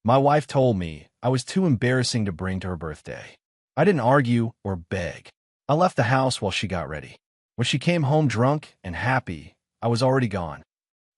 My wife told me I was too embarrassing to bring to her birthday. I didn't argue or beg. I left the house while she got ready. When she came home drunk and happy, I was already gone.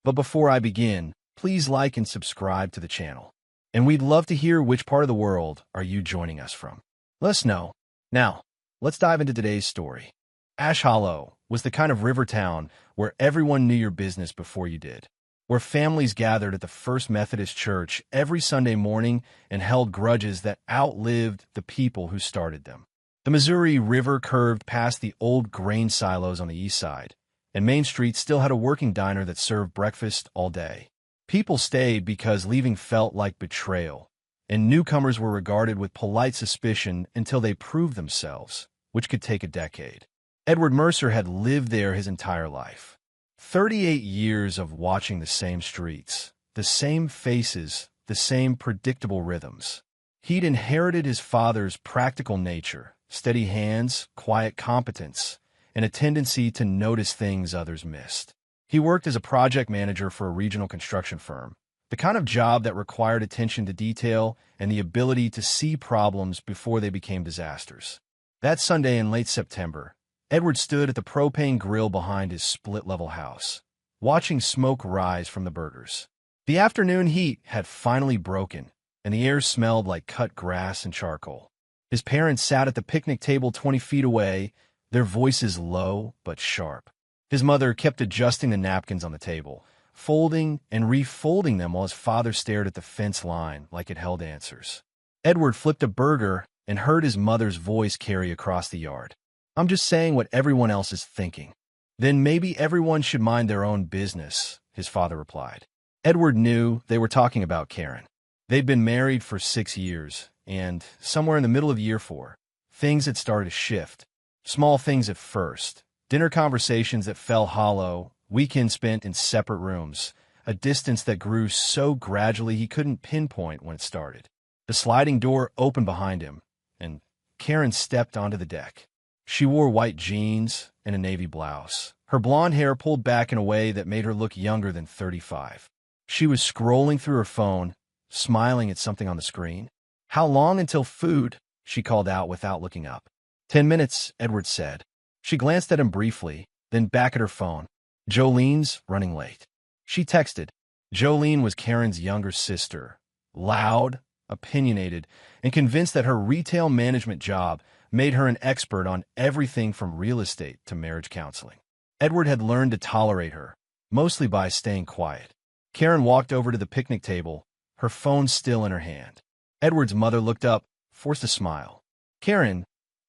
But before I begin, please like and subscribe to the channel. And we'd love to hear which part of the world are you joining us from. Let us know. Now, let's dive into today's story. Ash Hollow was the kind of river town where everyone knew your business before you did, where families gathered at the First Methodist Church every Sunday morning and held grudges that outlived the people who started them. The Missouri River curved past the old grain silos on the east side, and Main Street still had a working diner that served breakfast all day. People stayed because leaving felt like betrayal, and newcomers were regarded with polite suspicion until they proved themselves, which could take a decade. Edward Mercer had lived there his entire life. 38 years of watching the same streets, the same faces, the same predictable rhythms. He'd inherited his father's practical nature, steady hands, quiet competence, and a tendency to notice things others missed. He worked as a project manager for a regional construction firm, the kind of job that required attention to detail and the ability to see problems before they became disasters. That Sunday in late September, Edward stood at the propane grill behind his split-level house, watching smoke rise from the burgers. The afternoon heat had finally broken, and the air smelled like cut grass and charcoal. His parents sat at the picnic table 20 feet away, their voices low but sharp. His mother kept adjusting the napkins on the table, folding and refolding them while his father stared at the fence line like it held answers. Edward flipped a burger and heard his mother's voice carry across the yard. "I'm just saying what everyone else is thinking." "Then maybe everyone should mind their own business," his father replied. Edward knew they were talking about Karen. They'd been married for 6 years, and somewhere in the middle of year 4, things had started to shift. Small things at first. Dinner conversations that fell hollow, weekends spent in separate rooms, a distance that grew so gradually he couldn't pinpoint when it started. The sliding door opened behind him, and Karen stepped onto the deck. She wore white jeans and a navy blouse, her blonde hair pulled back in a way that made her look younger than 35. She was scrolling through her phone, smiling at something on the screen. "How long until food?" she called out without looking up. 10 minutes, Edward said. She glanced at him briefly, then back at her phone. "Jolene's running late." She texted. Jolene was Karen's younger sister, loud, opinionated, and convinced that her retail management job made her an expert on everything from real estate to marriage counseling. Edward had learned to tolerate her, mostly by staying quiet. Karen walked over to the picnic table, her phone still in her hand. Edward's mother looked up, forced a smile. "Karen,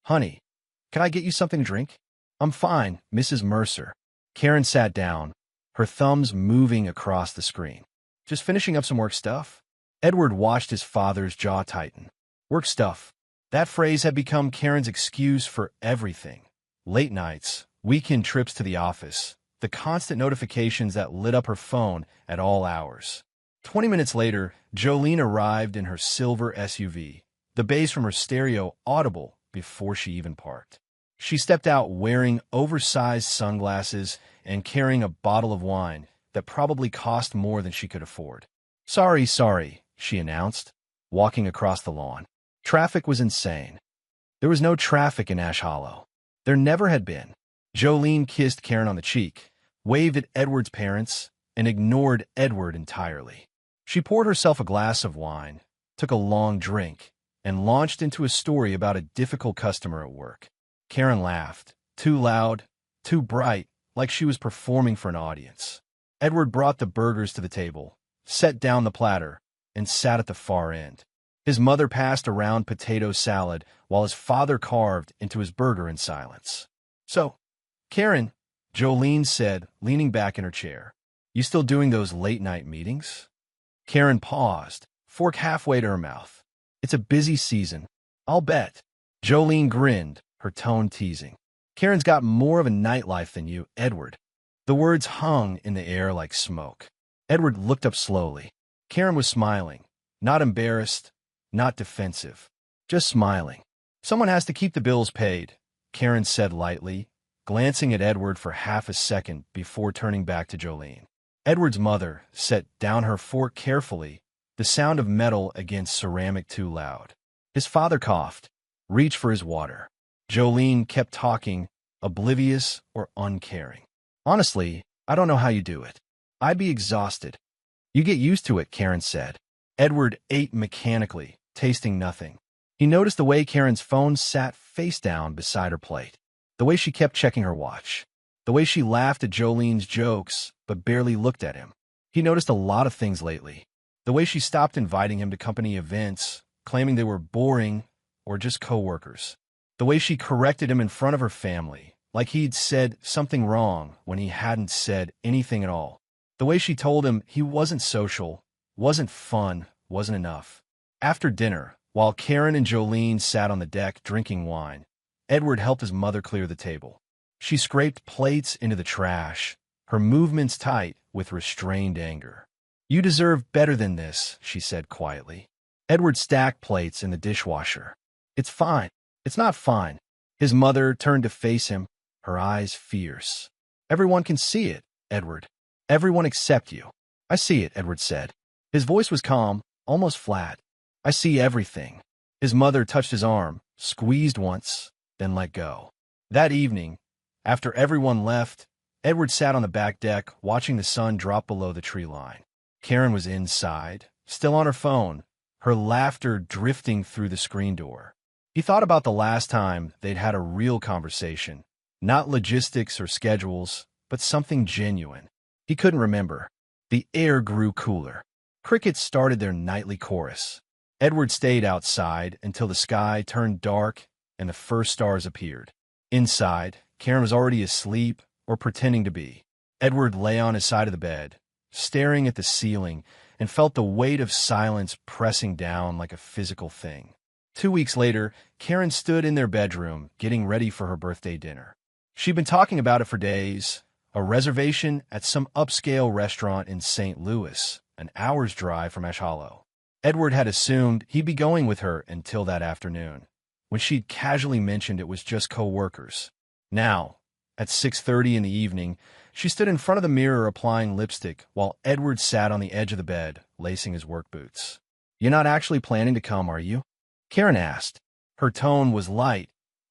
honey, can I get you something to drink?" "I'm fine, Mrs. Mercer." Karen sat down, her thumbs moving across the screen. "Just finishing up some work stuff?" Edward watched his father's jaw tighten. Work stuff. That phrase had become Karen's excuse for everything. Late nights, weekend trips to the office, the constant notifications that lit up her phone at all hours. 20 minutes later, Jolene arrived in her silver SUV, the bass from her stereo audible before she even parked. She stepped out wearing oversized sunglasses and carrying a bottle of wine that probably cost more than she could afford. Sorry, she announced, walking across the lawn. Traffic was insane. There was no traffic in Ash Hollow. There never had been. Jolene kissed Karen on the cheek, waved at Edward's parents, and ignored Edward entirely. She poured herself a glass of wine, took a long drink, and launched into a story about a difficult customer at work. Karen laughed, too loud, too bright, like she was performing for an audience. Edward brought the burgers to the table, set down the platter, and sat at the far end. His mother passed around potato salad while his father carved into his burger in silence. "So, Karen," Jolene said, leaning back in her chair, "you still doing those late-night meetings?" Karen paused, fork halfway to her mouth. "It's a busy season, I'll bet." Jolene grinned, her tone teasing. "Karen's got more of a nightlife than you, Edward." The words hung in the air like smoke. Edward looked up slowly. Karen was smiling, not embarrassed, not defensive, just smiling. "Someone has to keep the bills paid," Karen said lightly, glancing at Edward for half a second before turning back to Jolene. Edward's mother set down her fork carefully, the sound of metal against ceramic too loud. His father coughed, reached for his water. Jolene kept talking, oblivious or uncaring. Honestly, I don't know how you do it. I'd be exhausted. You get used to it, Karen said. Edward ate mechanically, tasting nothing. He noticed the way Karen's phone sat face down beside her plate, the way she kept checking her watch, the way she laughed at Jolene's jokes but barely looked at him. He noticed a lot of things lately. The way she stopped inviting him to company events, claiming they were boring or just co-workers. The way she corrected him in front of her family, like he'd said something wrong when he hadn't said anything at all. The way she told him he wasn't social, wasn't fun, wasn't enough. After dinner, while Karen and Jolene sat on the deck drinking wine, Edward helped his mother clear the table. She scraped plates into the trash, her movements tight with restrained anger. "You deserve better than this," she said quietly. Edward stacked plates in the dishwasher. "It's fine. It's not fine." His mother turned to face him, her eyes fierce. "Everyone can see it, Edward. Everyone except you." "I see it," Edward said. His voice was calm, almost flat. "I see everything." His mother touched his arm, squeezed once, then let go. That evening, after everyone left, Edward sat on the back deck watching the sun drop below the tree line. Karen was inside, still on her phone, her laughter drifting through the screen door. He thought about the last time they'd had a real conversation, not logistics or schedules, but something genuine. He couldn't remember. The air grew cooler. Crickets started their nightly chorus. Edward stayed outside until the sky turned dark and the first stars appeared. Inside, Karen was already asleep or pretending to be. Edward lay on his side of the bed, staring at the ceiling, and felt the weight of silence pressing down like a physical thing. 2 weeks later, Karen stood in their bedroom, getting ready for her birthday dinner. She'd been talking about it for days, a reservation at some upscale restaurant in St. Louis, an hour's drive from Ash Hollow. Edward had assumed he'd be going with her until that afternoon, when she'd casually mentioned it was just co-workers. Now, at 6:30 in the evening, she stood in front of the mirror applying lipstick while Edward sat on the edge of the bed, lacing his work boots. "You're not actually planning to come, are you?" Karen asked. Her tone was light,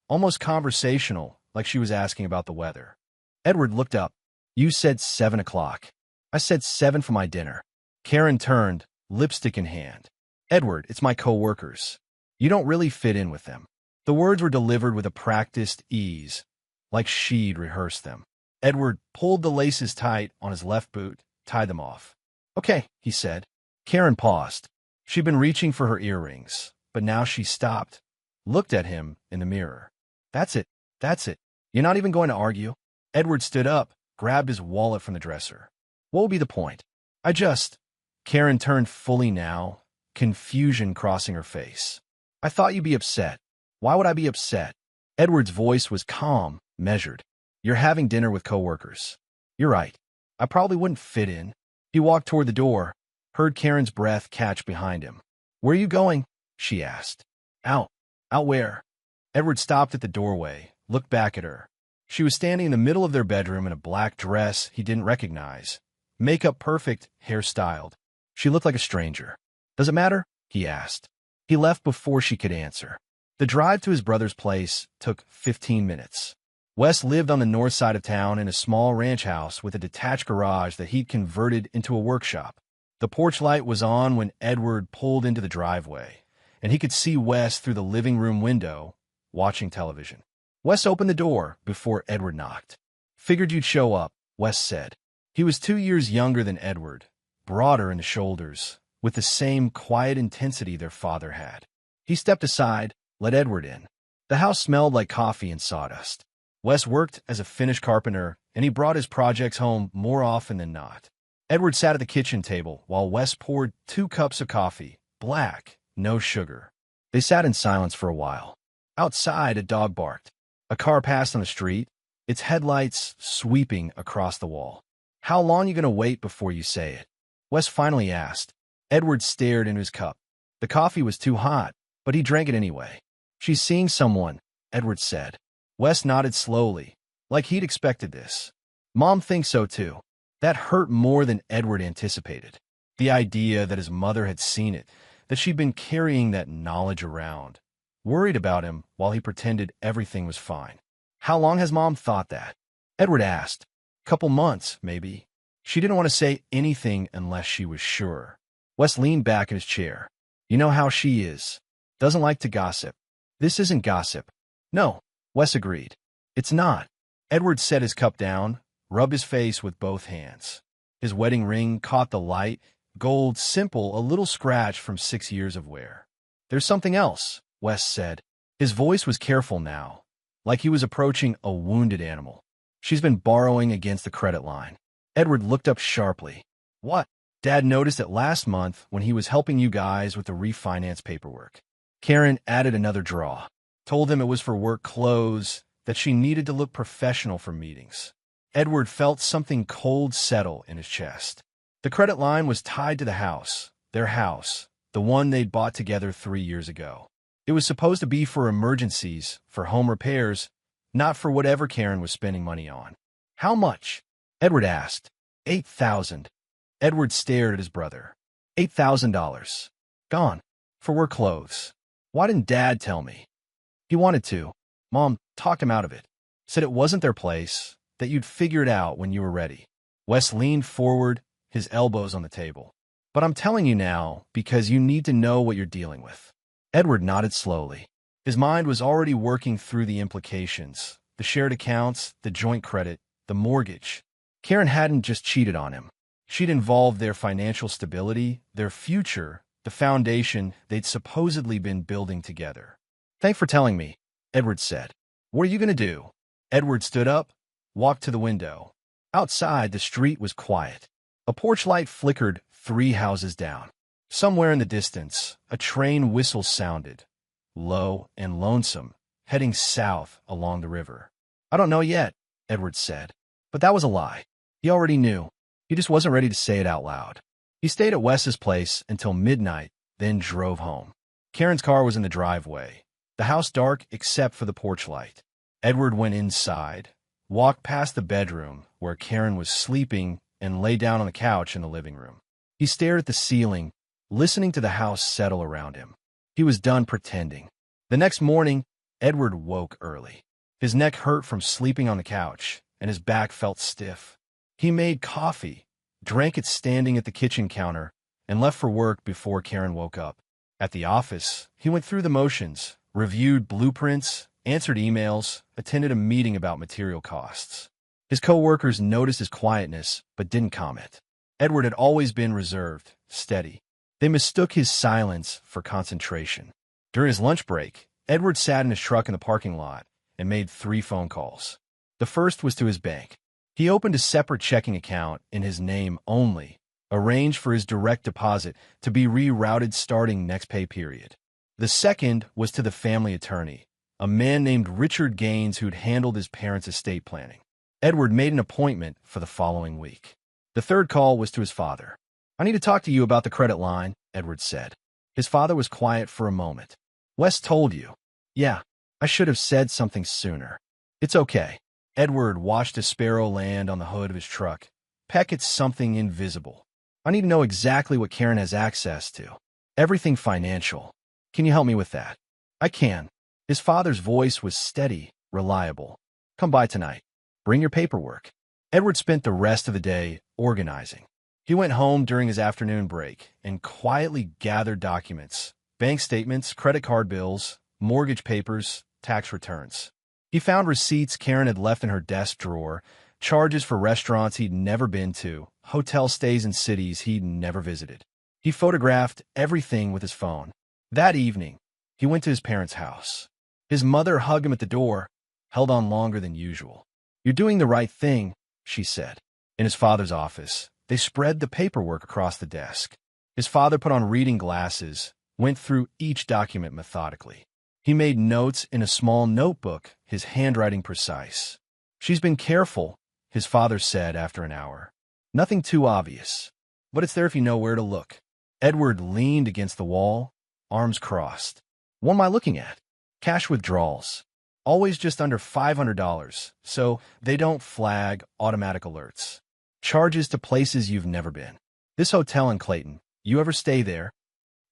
almost conversational, like she was asking about the weather. Edward looked up. "You said 7 o'clock. I said 7 for my dinner." Karen turned, lipstick in hand. "Edward, it's my co-workers. You don't really fit in with them." The words were delivered with a practiced ease, like she'd rehearsed them. Edward pulled the laces tight on his left boot, tied them off. "Okay," he said. Karen paused. She'd been reaching for her earrings, but now she stopped, looked at him in the mirror. That's it. You're not even going to argue?" Edward stood up, grabbed his wallet from the dresser. "What will be the point? Karen turned fully now, confusion crossing her face. "I thought you'd be upset." "Why would I be upset?" Edward's voice was calm, measured. "You're having dinner with coworkers. You're right. I probably wouldn't fit in." He walked toward the door, heard Karen's breath catch behind him. "Where are you going?" she asked. Out. Out where?" Edward stopped at the doorway, looked back at her. She was standing in the middle of their bedroom in a black dress he didn't recognize. Makeup perfect, hair styled. She looked like a stranger. "Does it matter?" he asked. He left before she could answer. The drive to his brother's place took 15 minutes. Wes lived on the north side of town in a small ranch house with a detached garage that he'd converted into a workshop. The porch light was on when Edward pulled into the driveway, and he could see Wes through the living room window, watching television. Wes opened the door before Edward knocked. "Figured you'd show up," Wes said. He was 2 years younger than Edward, broader in the shoulders, with the same quiet intensity their father had. He stepped aside, let Edward in. The house smelled like coffee and sawdust. Wes worked as a Finnish carpenter, and he brought his projects home more often than not. Edward sat at the kitchen table while Wes poured 2 cups of coffee, black, no sugar. They sat in silence for a while. Outside, a dog barked. A car passed on the street, its headlights sweeping across the wall. "How long you gonna wait before you say it?" Wes finally asked. Edward stared into his cup. The coffee was too hot, but he drank it anyway. "She's seeing someone," Edward said. Wes nodded slowly, like he'd expected this. "Mom thinks so too." That hurt more than Edward anticipated. The idea that his mother had seen it, that she'd been carrying that knowledge around, worried about him while he pretended everything was fine. How long has Mom thought that? Edward asked. Couple months, maybe. She didn't want to say anything unless she was sure. Wes leaned back in his chair. You know how she is. Doesn't like to gossip. This isn't gossip. No, Wes agreed. It's not. Edward set his cup down, rubbed his face with both hands. His wedding ring caught the light, gold, simple, a little scratched from 6 years of wear. There's something else, Wes said. His voice was careful now, like he was approaching a wounded animal. She's been borrowing against the credit line. Edward looked up sharply. What? Dad noticed it last month when he was helping you guys with the refinance paperwork. Karen added another draw. Told him it was for work clothes, that she needed to look professional for meetings. Edward felt something cold settle in his chest. The credit line was tied to the house, their house, the one they'd bought together 3 years ago. It was supposed to be for emergencies, for home repairs, not for whatever Karen was spending money on. How much? Edward asked. $8,000. Edward stared at his brother. $8,000. Gone. For work clothes. Why didn't Dad tell me? He wanted to. Mom talked him out of it. Said it wasn't their place, that you'd figure it out when you were ready. Wes leaned forward, his elbows on the table. But I'm telling you now because you need to know what you're dealing with. Edward nodded slowly. His mind was already working through the implications, the shared accounts, the joint credit, the mortgage. Karen hadn't just cheated on him. She'd involved their financial stability, their future, the foundation they'd supposedly been building together. Thanks for telling me, Edward said. What are you going to do? Edward stood up, walked to the window. Outside, the street was quiet. A porch light flickered 3 houses down. Somewhere in the distance, a train whistle sounded, low and lonesome, heading south along the river. I don't know yet, Edward said. But that was a lie. He already knew. He just wasn't ready to say it out loud. He stayed at Wes's place until midnight, then drove home. Karen's car was in the driveway, the house dark except for the porch light. Edward went inside, walked past the bedroom where Karen was sleeping, and lay down on the couch in the living room. He stared at the ceiling, listening to the house settle around him. He was done pretending. The next morning, Edward woke early. His neck hurt from sleeping on the couch, and his back felt stiff. He made coffee, drank it standing at the kitchen counter, and left for work before Karen woke up. At the office, he went through the motions, reviewed blueprints, answered emails, attended a meeting about material costs. His co-workers noticed his quietness, but didn't comment. Edward had always been reserved, steady. They mistook his silence for concentration. During his lunch break, Edward sat in his truck in the parking lot and made 3 phone calls. The first was to his bank. He opened a separate checking account in his name only, arranged for his direct deposit to be rerouted starting next pay period. The second was to the family attorney, a man named Richard Gaines who'd handled his parents' estate planning. Edward made an appointment for the following week. The third call was to his father. I need to talk to you about the credit line, Edward said. His father was quiet for a moment. Wes told you. Yeah, I should have said something sooner. It's okay. Edward watched a sparrow land on the hood of his truck, peck at something invisible. I need to know exactly what Karen has access to. Everything financial. Can you help me with that? I can. His father's voice was steady, reliable. Come by tonight. Bring your paperwork. Edward spent the rest of the day organizing. He went home during his afternoon break and quietly gathered documents, bank statements, credit card bills, mortgage papers, tax returns. He found receipts Karen had left in her desk drawer, charges for restaurants he'd never been to, hotel stays in cities he'd never visited. He photographed everything with his phone. That evening, he went to his parents' house. His mother hugged him at the door, held on longer than usual. You're doing the right thing, she said. In his father's office, they spread the paperwork across the desk. His father put on reading glasses, went through each document methodically. He made notes in a small notebook, his handwriting precise. She's been careful, his father said after an hour. Nothing too obvious, but it's there if you know where to look. Edward leaned against the wall, arms crossed. What am I looking at? Cash withdrawals. Always just under $500, so they don't flag automatic alerts. Charges to places you've never been. This hotel in Clayton, you ever stay there?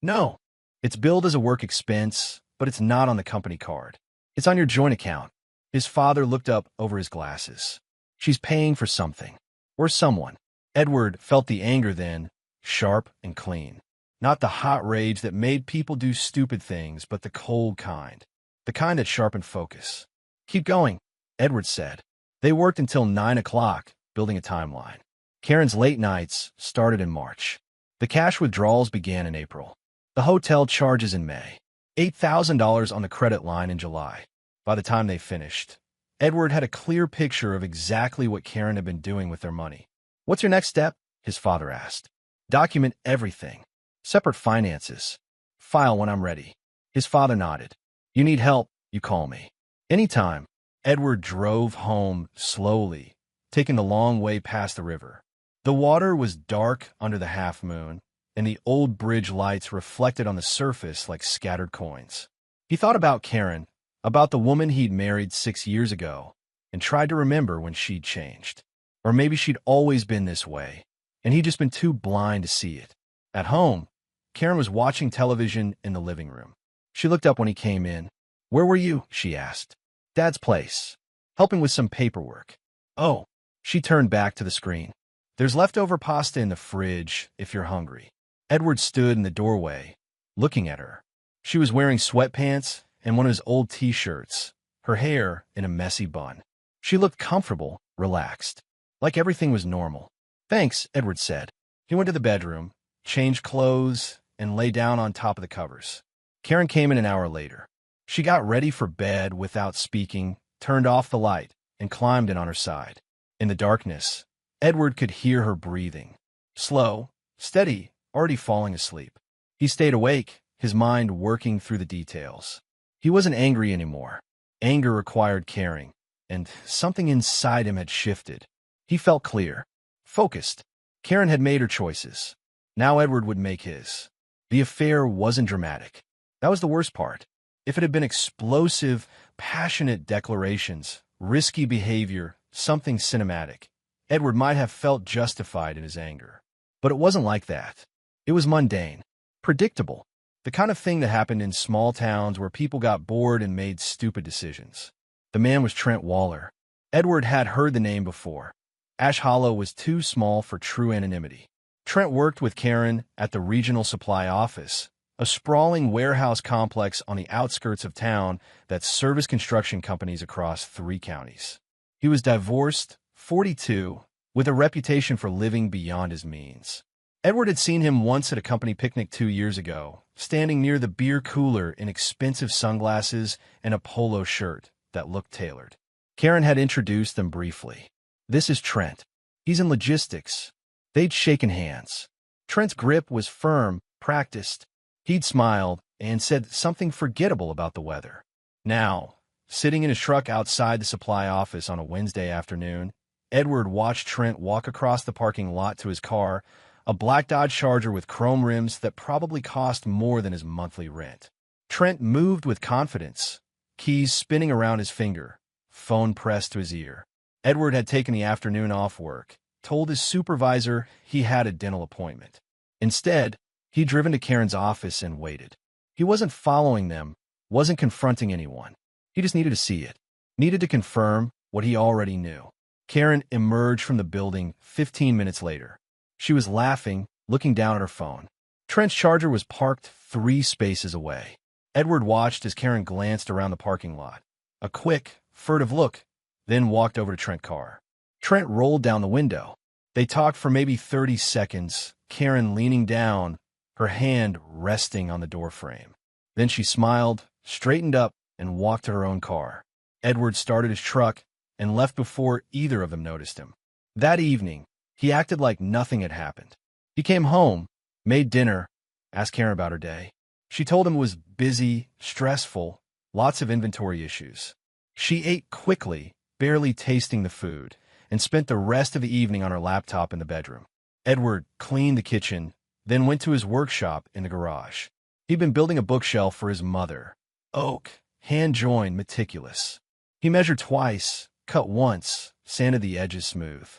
No. It's billed as a work expense, but it's not on the company card. It's on your joint account. His father looked up over his glasses. She's paying for something. Or someone. Edward felt the anger then, sharp and clean. Not the hot rage that made people do stupid things, but the cold kind. The kind that sharpened focus. Keep going, Edward said. They worked until 9 o'clock, building a timeline. Karen's late nights started in March. The cash withdrawals began in April. The hotel charges in May. $8,000 on the credit line in July. By the time they finished, Edward had a clear picture of exactly what Karen had been doing with their money. What's your next step? His father asked. Document everything. Separate finances. File when I'm ready. His father nodded. You need help, you call me. Anytime. Edward drove home slowly, taking the long way past the river. The water was dark under the half moon, and the old bridge lights reflected on the surface like scattered coins. He thought about Karen, about the woman he'd married 6 years ago, and tried to remember when she'd changed. Or maybe she'd always been this way, and he'd just been too blind to see it. At home, Karen was watching television in the living room. She looked up when he came in. Where were you? She asked. Dad's place. Helping with some paperwork. Oh. She turned back to the screen. There's leftover pasta in the fridge if you're hungry. Edward stood in the doorway, looking at her. She was wearing sweatpants and one of his old t-shirts, her hair in a messy bun. She looked comfortable, relaxed, like everything was normal. Thanks, Edward said. He went to the bedroom, changed clothes, and lay down on top of the covers. Karen came in an hour later. She got ready for bed without speaking, turned off the light, and climbed in on her side. In the darkness, Edward could hear her breathing. Slow, steady, already falling asleep. He stayed awake, his mind working through the details. He wasn't angry anymore. Anger required caring, and something inside him had shifted. He felt clear, focused. Karen had made her choices. Now Edward would make his. The affair wasn't dramatic. That was the worst part. If it had been explosive, passionate declarations, risky behavior, something cinematic, Edward might have felt justified in his anger. But it wasn't like that. It was mundane, predictable, the kind of thing that happened in small towns where people got bored and made stupid decisions. The man was Trent Waller. Edward had heard the name before. Ash Hollow was too small for true anonymity. Trent worked with Karen at the regional supply office, a sprawling warehouse complex on the outskirts of town that serviced construction companies across 3 counties. He was divorced, 42, with a reputation for living beyond his means. Edward had seen him once at a company picnic 2 years ago, standing near the beer cooler in expensive sunglasses and a polo shirt that looked tailored. Karen had introduced them briefly. This is Trent. He's in logistics. They'd shaken hands. Trent's grip was firm, practiced. He'd smiled and said something forgettable about the weather. Now, sitting in his truck outside the supply office on a Wednesday afternoon, Edward watched Trent walk across the parking lot to his car, a black Dodge Charger with chrome rims that probably cost more than his monthly rent. Trent moved with confidence, keys spinning around his finger, phone pressed to his ear. Edward had taken the afternoon off work, told his supervisor he had a dental appointment. Instead, he'd driven to Karen's office and waited. He wasn't following them, wasn't confronting anyone. He just needed to see it, needed to confirm what he already knew. Karen emerged from the building 15 minutes later. She was laughing, looking down at her phone. Trent's Charger was parked 3 spaces away. Edward watched as Karen glanced around the parking lot. A quick, furtive look, then walked over to Trent's car. Trent rolled down the window. They talked for maybe 30 seconds, Karen leaning down, her hand resting on the doorframe. Then she smiled, straightened up, and walked to her own car. Edward started his truck and left before either of them noticed him. That evening, he acted like nothing had happened. He came home, made dinner, asked Karen about her day. She told him it was busy, stressful, lots of inventory issues. She ate quickly, barely tasting the food, and spent the rest of the evening on her laptop in the bedroom. Edward cleaned the kitchen, then went to his workshop in the garage. He'd been building a bookshelf for his mother. Oak, hand-joined, meticulous. He measured twice, cut once, sanded the edges smooth.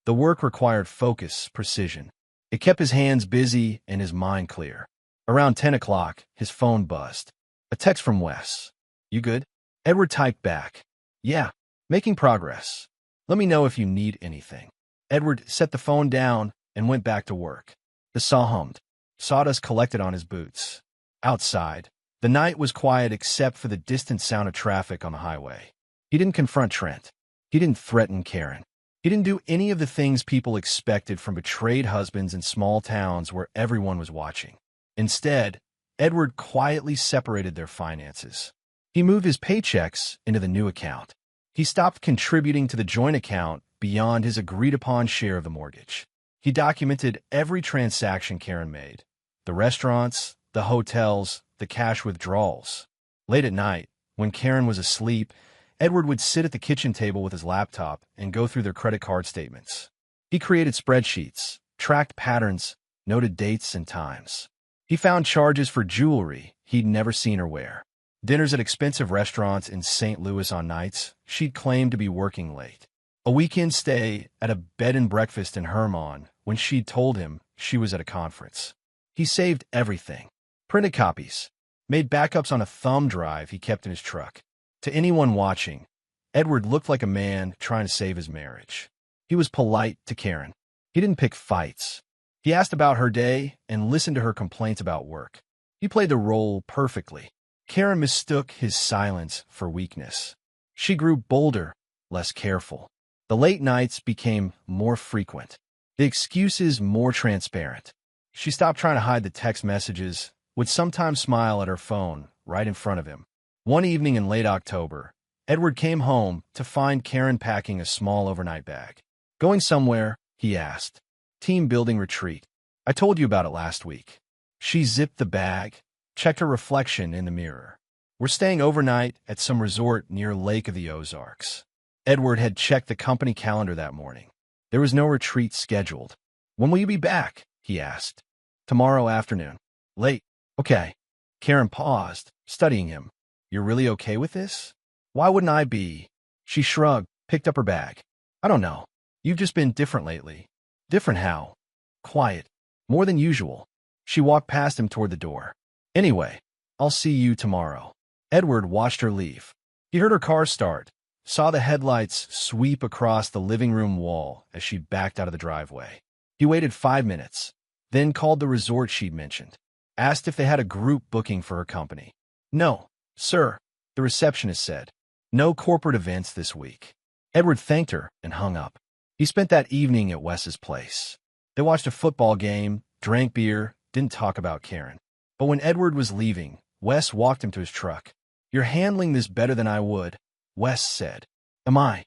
The work required focus, precision. It kept his hands busy and his mind clear. Around 10 o'clock, his phone buzzed. A text from Wes. "You good?" Edward typed back. "Yeah, making progress. Let me know if you need anything." Edward set the phone down and went back to work. The saw hummed. Sawdust collected on his boots. Outside, the night was quiet except for the distant sound of traffic on the highway. He didn't confront Trent. He didn't threaten Karen. He didn't do any of the things people expected from betrayed husbands in small towns where everyone was watching. Instead, Edward quietly separated their finances. He moved his paychecks into the new account. He stopped contributing to the joint account beyond his agreed-upon share of the mortgage. He documented every transaction Karen made: the restaurants, the hotels, the cash withdrawals. Late at night, when Karen was asleep, Edward would sit at the kitchen table with his laptop and go through their credit card statements. He created spreadsheets, tracked patterns, noted dates and times. He found charges for jewelry he'd never seen her wear, dinners at expensive restaurants in St. Louis on nights she'd claimed to be working late, a weekend stay at a bed and breakfast in Hermon when she'd told him she was at a conference. He saved everything, printed copies, made backups on a thumb drive he kept in his truck. To anyone watching, Edward looked like a man trying to save his marriage. He was polite to Karen. He didn't pick fights. He asked about her day and listened to her complaints about work. He played the role perfectly. Karen mistook his silence for weakness. She grew bolder, less careful. The late nights became more frequent, the excuses more transparent. She stopped trying to hide the text messages, would sometimes smile at her phone right in front of him. One evening in late October, Edward came home to find Karen packing a small overnight bag. "Going somewhere?" he asked. "Team building retreat. I told you about it last week." She zipped the bag, checked her reflection in the mirror. "We're staying overnight at some resort near Lake of the Ozarks." Edward had checked the company calendar that morning. There was no retreat scheduled. "When will you be back?" he asked. "Tomorrow afternoon." "Late. Okay." Karen paused, studying him. "You're really okay with this?" "Why wouldn't I be?" She shrugged, picked up her bag. "I don't know. You've just been different lately." "Different how?" "Quiet. More than usual." She walked past him toward the door. "Anyway, I'll see you tomorrow." Edward watched her leave. He heard her car start, saw the headlights sweep across the living room wall as she backed out of the driveway. He waited 5 minutes, then called the resort she'd mentioned, asked if they had a group booking for her company. "No, sir," the receptionist said. "No corporate events this week." Edward thanked her and hung up. He spent that evening at Wes's place. They watched a football game, drank beer, didn't talk about Karen. But when Edward was leaving, Wes walked him to his truck. "You're handling this better than I would," Wes said. "Am I?"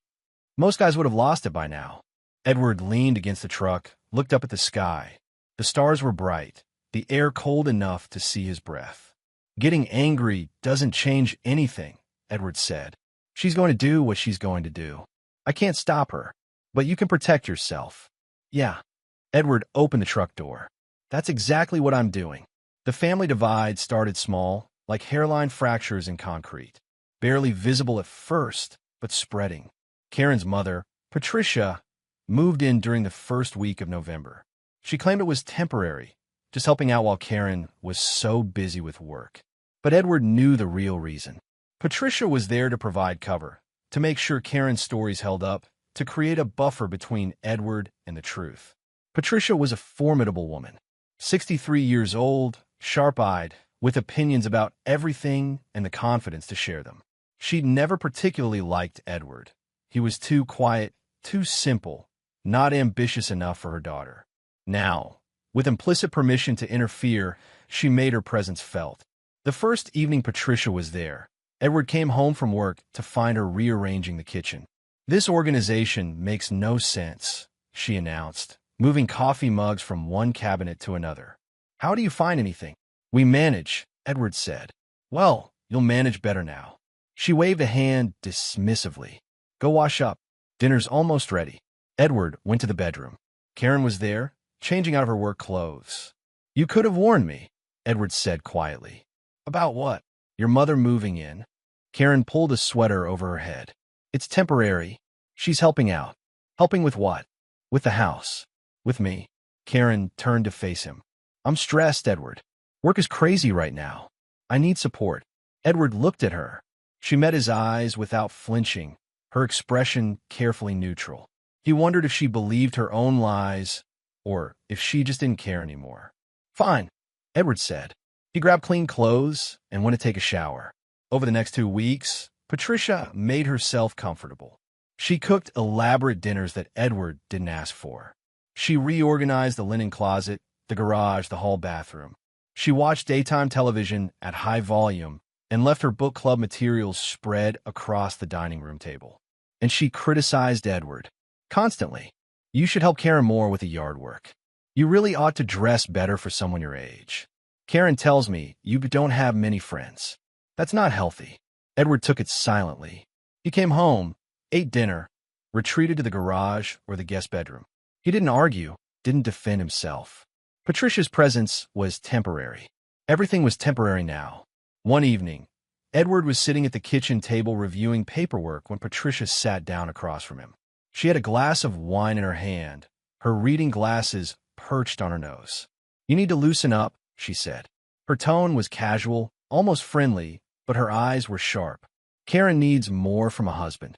"Most guys would have lost it by now." Edward leaned against the truck, looked up at the sky. The stars were bright, the air cold enough to see his breath. "Getting angry doesn't change anything," Edward said. "She's going to do what she's going to do. I can't stop her, but you can protect yourself." "Yeah." Edward opened the truck door. "That's exactly what I'm doing." The family divide started small, like hairline fractures in concrete, barely visible at first, but spreading. Karen's mother, Patricia, moved in during the first week of November. She claimed it was temporary, just helping out while Karen was so busy with work. But Edward knew the real reason. Patricia was there to provide cover, to make sure Karen's stories held up, to create a buffer between Edward and the truth. Patricia was a formidable woman, 63 years old, sharp-eyed, with opinions about everything and the confidence to share them. She'd never particularly liked Edward. He was too quiet, too simple, not ambitious enough for her daughter. Now, with implicit permission to interfere, she made her presence felt. The first evening Patricia was there, Edward came home from work to find her rearranging the kitchen. "This organization makes no sense," she announced, moving coffee mugs from one cabinet to another. "How do you find anything?" "We manage," Edward said. "Well, you'll manage better now." She waved a hand dismissively. "Go wash up. Dinner's almost ready." Edward went to the bedroom. Karen was there, changing out of her work clothes. "You could have warned me," Edward said quietly. "About what?" "Your mother moving in." Karen pulled a sweater over her head. "It's temporary. She's helping out." "Helping with what?" "With the house. With me." Karen turned to face him. I'm stressed, Edward. Work is crazy right now. I need support. Edward looked at her. She met his eyes without flinching, her expression carefully neutral. He wondered if she believed her own lies or if she just didn't care anymore. Fine, Edward said. He grabbed clean clothes and went to take a shower. Over the next 2 weeks, Patricia made herself comfortable. She cooked elaborate dinners that Edward didn't ask for. She reorganized the linen closet, the garage, the hall bathroom. She watched daytime television at high volume and left her book club materials spread across the dining room table. And she criticized Edward constantly. You should help Karen more with the yard work. You really ought to dress better for someone your age. Karen tells me you don't have many friends. That's not healthy. Edward took it silently. He came home, ate dinner, retreated to the garage or the guest bedroom. He didn't argue, didn't defend himself. Patricia's presence was temporary. Everything was temporary now. One evening, Edward was sitting at the kitchen table reviewing paperwork when Patricia sat down across from him. She had a glass of wine in her hand, her reading glasses perched on her nose. You need to loosen up, she said. Her tone was casual, almost friendly, but her eyes were sharp. Karen needs more from a husband.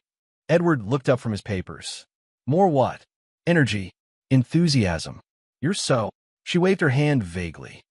Edward looked up from his papers. More what? Energy. Enthusiasm. You're so. She waved her hand vaguely.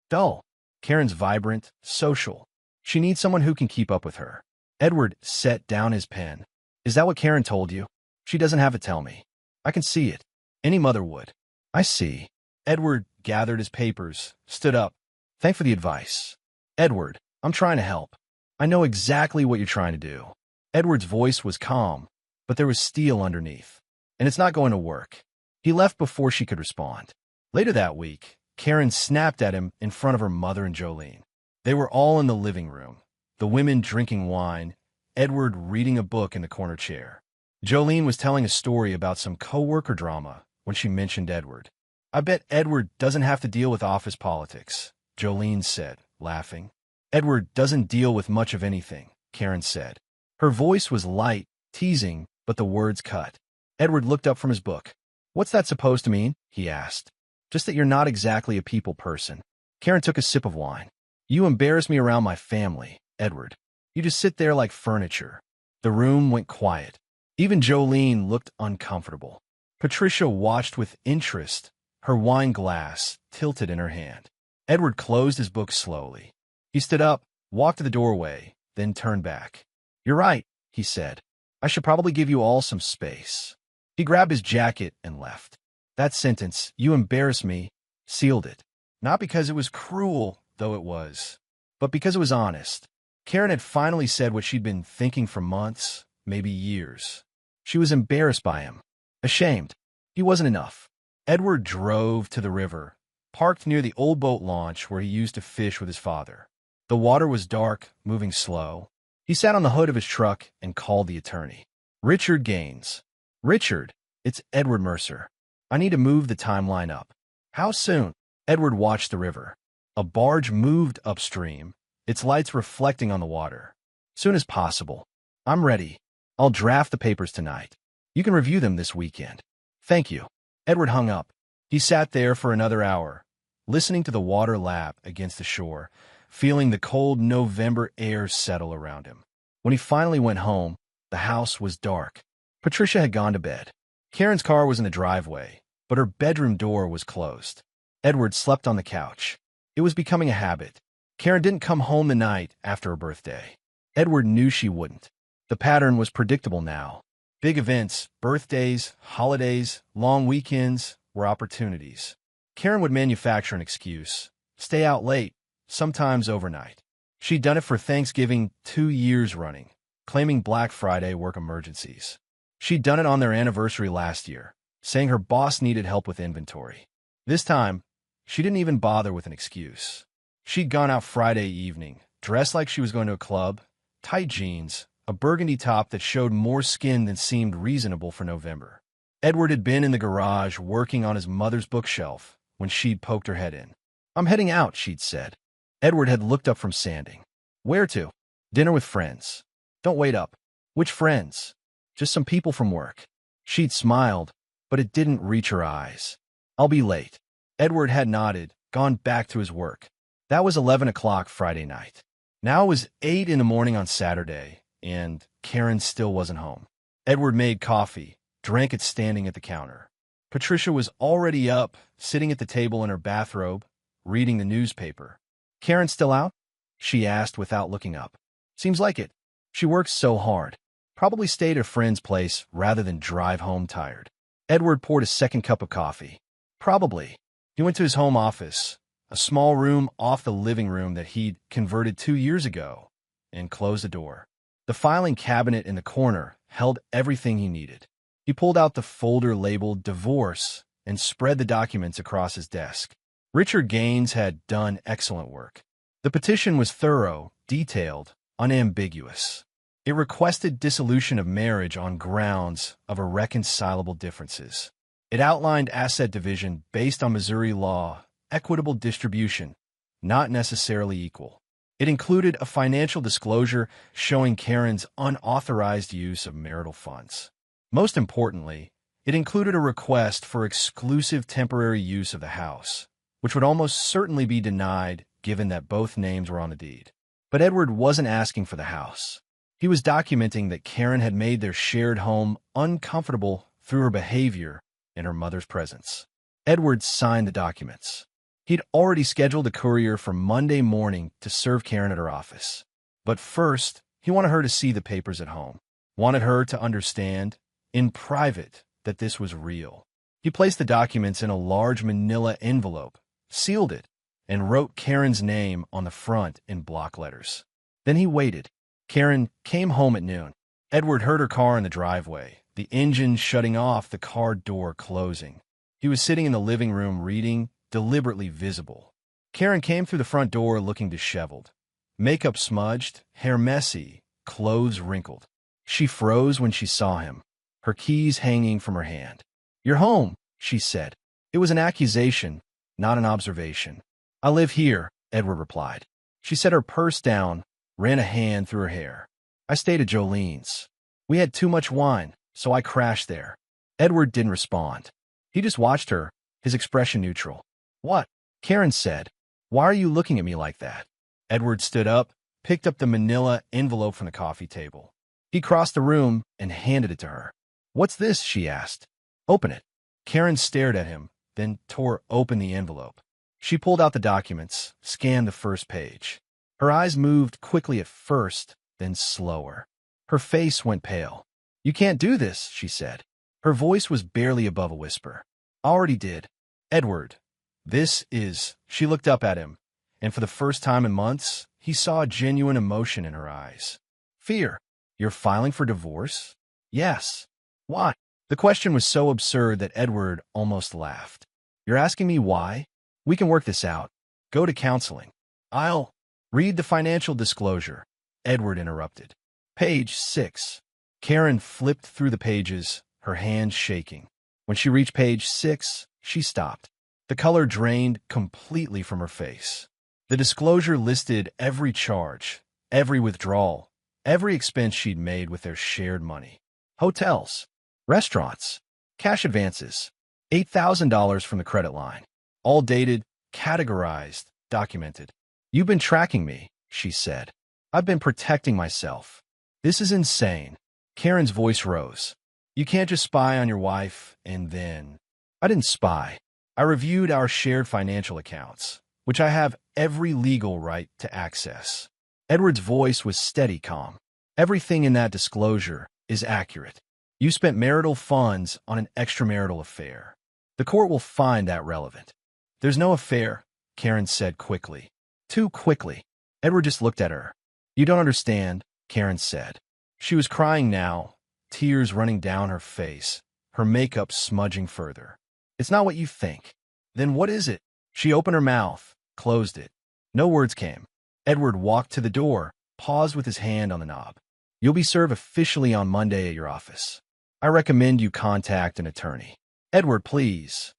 Dull. Karen's vibrant, social. She needs someone who can keep up with her. Edward set down his pen. Is that what Karen told you? She doesn't have to tell me. I can see it. Any mother would. I see. Edward gathered his papers, stood up. Thanks for the advice. Edward, I'm trying to help. I know exactly what you're trying to do. Edward's voice was calm, but there was steel underneath. And it's not going to work. He left before she could respond. Later that week, Karen snapped at him in front of her mother and Jolene. They were all in the living room, the women drinking wine, Edward reading a book in the corner chair. Jolene was telling a story about some coworker drama when she mentioned Edward. I bet Edward doesn't have to deal with office politics, Jolene said, laughing. Edward doesn't deal with much of anything, Karen said. Her voice was light, teasing, but the words cut. Edward looked up from his book. What's that supposed to mean? He asked. Just that you're not exactly a people person. Karen took a sip of wine. You embarrass me around my family, Edward. You just sit there like furniture. The room went quiet. Even Jolene looked uncomfortable. Patricia watched with interest, her wine glass tilted in her hand. Edward closed his book slowly. He stood up, walked to the doorway, then turned back. You're right, he said. I should probably give you all some space. He grabbed his jacket and left. That sentence, you embarrass me, sealed it. Not because it was cruel, though it was, but because it was honest. Karen had finally said what she'd been thinking for months, maybe years. She was embarrassed by him, ashamed. He wasn't enough. Edward drove to the river, parked near the old boat launch where he used to fish with his father. The water was dark, moving slow. He sat on the hood of his truck and called the attorney. Richard Gaines. Richard, it's Edward Mercer. I need to move the timeline up. How soon? Edward watched the river. A barge moved upstream, its lights reflecting on the water. Soon as possible. I'm ready. I'll draft the papers tonight. You can review them this weekend. Thank you. Edward hung up. He sat there for another hour, listening to the water lap against the shore, feeling the cold November air settle around him. When he finally went home, the house was dark. Patricia had gone to bed. Karen's car was in the driveway, but her bedroom door was closed. Edward slept on the couch. It was becoming a habit. Karen didn't come home the night after her birthday. Edward knew she wouldn't. The pattern was predictable now. Big events, birthdays, holidays, long weekends were opportunities. Karen would manufacture an excuse, stay out late, sometimes overnight. She'd done it for Thanksgiving 2 years running, claiming Black Friday work emergencies. She'd done it on their anniversary last year, saying her boss needed help with inventory. This time, she didn't even bother with an excuse. She'd gone out Friday evening, dressed like she was going to a club, tight jeans, a burgundy top that showed more skin than seemed reasonable for November. Edward had been in the garage working on his mother's bookshelf when she'd poked her head in. I'm heading out, she'd said. Edward had looked up from sanding. Where to? Dinner with friends. Don't wait up. Which friends? Just some people from work. She'd smiled, but it didn't reach her eyes. I'll be late. Edward had nodded, gone back to his work. That was 11 o'clock Friday night. Now it was 8 in the morning on Saturday, and Karen still wasn't home. Edward made coffee, drank it standing at the counter. Patricia was already up, sitting at the table in her bathrobe, reading the newspaper. "Karen still out?" she asked without looking up. "Seems like it. She works so hard. Probably stayed at a friend's place rather than drive home tired." Edward poured a second cup of coffee. "Probably." He went to his home office, a small room off the living room that he'd converted 2 years ago, and closed the door. The filing cabinet in the corner held everything he needed. He pulled out the folder labeled Divorce and spread the documents across his desk. Richard Gaines had done excellent work. The petition was thorough, detailed, unambiguous. It requested dissolution of marriage on grounds of irreconcilable differences. It outlined asset division based on Missouri law, equitable distribution, not necessarily equal. It included a financial disclosure showing Karen's unauthorized use of marital funds. Most importantly, it included a request for exclusive temporary use of the house, which would almost certainly be denied given that both names were on the deed. But Edward wasn't asking for the house. He was documenting that Karen had made their shared home uncomfortable through her behavior in her mother's presence. Edward signed the documents. He'd already scheduled a courier for Monday morning to serve Karen at her office. But first, he wanted her to see the papers at home. Wanted her to understand, in private, that this was real. He placed the documents in a large manila envelope, sealed it, and wrote Karen's name on the front in block letters. Then he waited. Karen came home at noon. Edward heard her car in the driveway, the engine shutting off, the car door closing. He was sitting in the living room reading, deliberately visible. Karen came through the front door looking disheveled. Makeup smudged, hair messy, clothes wrinkled. She froze when she saw him, her keys hanging from her hand. "You're home," she said. It was an accusation, not an observation. "I live here," Edward replied. She set her purse down, ran a hand through her hair. "I stayed at Jolene's. We had too much wine, so I crashed there." Edward didn't respond. He just watched her, his expression neutral. "What?" Karen said. "Why are you looking at me like that?" Edward stood up, picked up the manila envelope from the coffee table. He crossed the room and handed it to her. "What's this?" she asked. "Open it." Karen stared at him, then tore open the envelope. She pulled out the documents, scanned the first page. Her eyes moved quickly at first, then slower. Her face went pale. "You can't do this," she said. Her voice was barely above a whisper. "I already did." "Edward, this is—" She looked up at him, and for the first time in months, he saw a genuine emotion in her eyes. "Fear. You're filing for divorce?" "Yes." "Why?" The question was so absurd that Edward almost laughed. "You're asking me why? We can work this out. Go to counseling." "I'll—" "Read the financial disclosure," Edward interrupted. Page 6. Karen flipped through the pages, her hands shaking. When she reached page 6, she stopped. The color drained completely from her face. The disclosure listed every charge, every withdrawal, every expense she'd made with their shared money. Hotels, restaurants, cash advances, $8,000 from the credit line. All dated, categorized, documented. "You've been tracking me," she said. "I've been protecting myself. This is insane." Karen's voice rose. "You can't just spy on your wife and then—" "I didn't spy. I reviewed our shared financial accounts, which I have every legal right to access." Edward's voice was steady, calm. "Everything in that disclosure is accurate. You spent marital funds on an extramarital affair. The court will find that relevant." "There's no affair," Karen said quickly. Too quickly. Edward just looked at her. "You don't understand," Karen said. She was crying now, tears running down her face, her makeup smudging further. "It's not what you think." "Then what is it?" She opened her mouth, closed it. No words came. Edward walked to the door, paused with his hand on the knob. "You'll be served officially on Monday at your office. I recommend you contact an attorney." "Edward, please.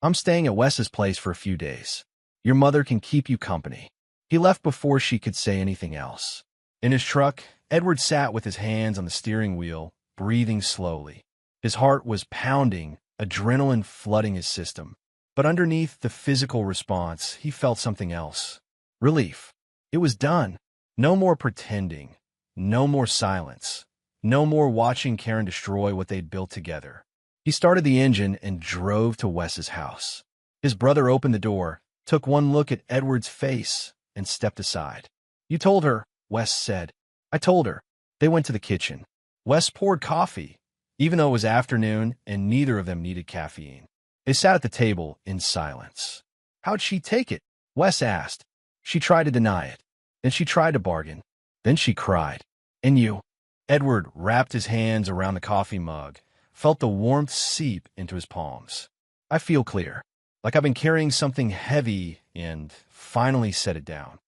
I'm staying at Wes's place for a few days. Your mother can keep you company." He left before she could say anything else. In his truck, Edward sat with his hands on the steering wheel, breathing slowly. His heart was pounding, adrenaline flooding his system. But underneath the physical response, he felt something else. Relief. It was done. No more pretending. No more silence. No more watching Karen destroy what they'd built together. He started the engine and drove to Wes's house. His brother opened the door, took one look at Edward's face, and stepped aside. "You told her," Wes said. "I told her." They went to the kitchen. Wes poured coffee, even though it was afternoon and neither of them needed caffeine. They sat at the table in silence. "How'd she take it?" Wes asked. "She tried to deny it. Then she tried to bargain. Then she cried. And you?" Edward wrapped his hands around the coffee mug, felt the warmth seep into his palms. "I feel clear, like I've been carrying something heavy and finally set it down."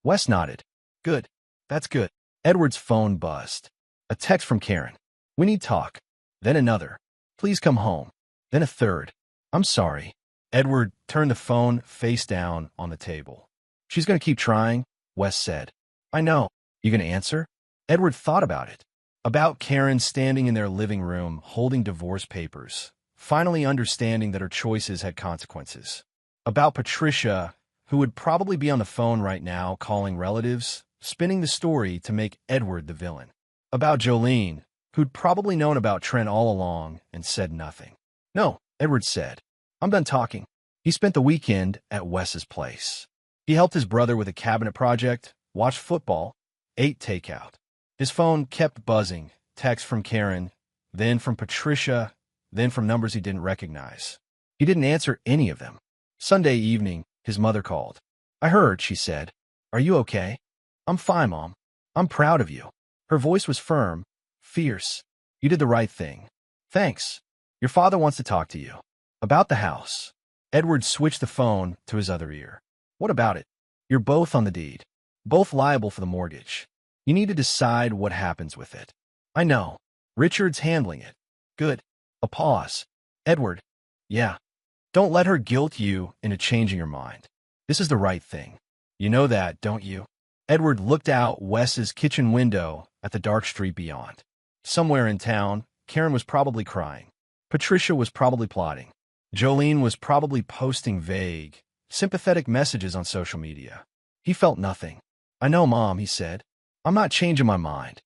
Wes nodded. "Good. That's good." Edward's phone buzzed. A text from Karen. "We need talk." Then another. "Please come home." Then a third. "I'm sorry." Edward turned the phone face down on the table. "She's going to keep trying," Wes said. "I know." "You going to answer?" Edward thought about it. About Karen standing in their living room holding divorce papers, finally understanding that her choices had consequences. About Patricia, who would probably be on the phone right now calling relatives, spinning the story to make Edward the villain. About Jolene, who'd probably known about Trent all along and said nothing. "No," Edward said. "I'm done talking." He spent the weekend at Wes's place. He helped his brother with a cabinet project, watched football, ate takeout. His phone kept buzzing, texts from Karen, then from Patricia, then from numbers he didn't recognize. He didn't answer any of them. Sunday evening, his mother called. "I heard," she said. "Are you okay?" "I'm fine, Mom. I'm proud of you." Her voice was firm, fierce. "You did the right thing." "Thanks. Your father wants to talk to you." "About the house." Edward switched the phone to his other ear. "What about it?" "You're both on the deed. Both liable for the mortgage. You need to decide what happens with it." "I know. Richard's handling it." "Good." A pause. "Edward." "Yeah. Don't let her guilt you into changing your mind. This is the right thing. You know that, don't you?" Edward looked out Wes's kitchen window at the dark street beyond. Somewhere in town, Karen was probably crying. Patricia was probably plotting. Jolene was probably posting vague, sympathetic messages on social media. He felt nothing. "I know, Mom," he said. "I'm not changing my mind."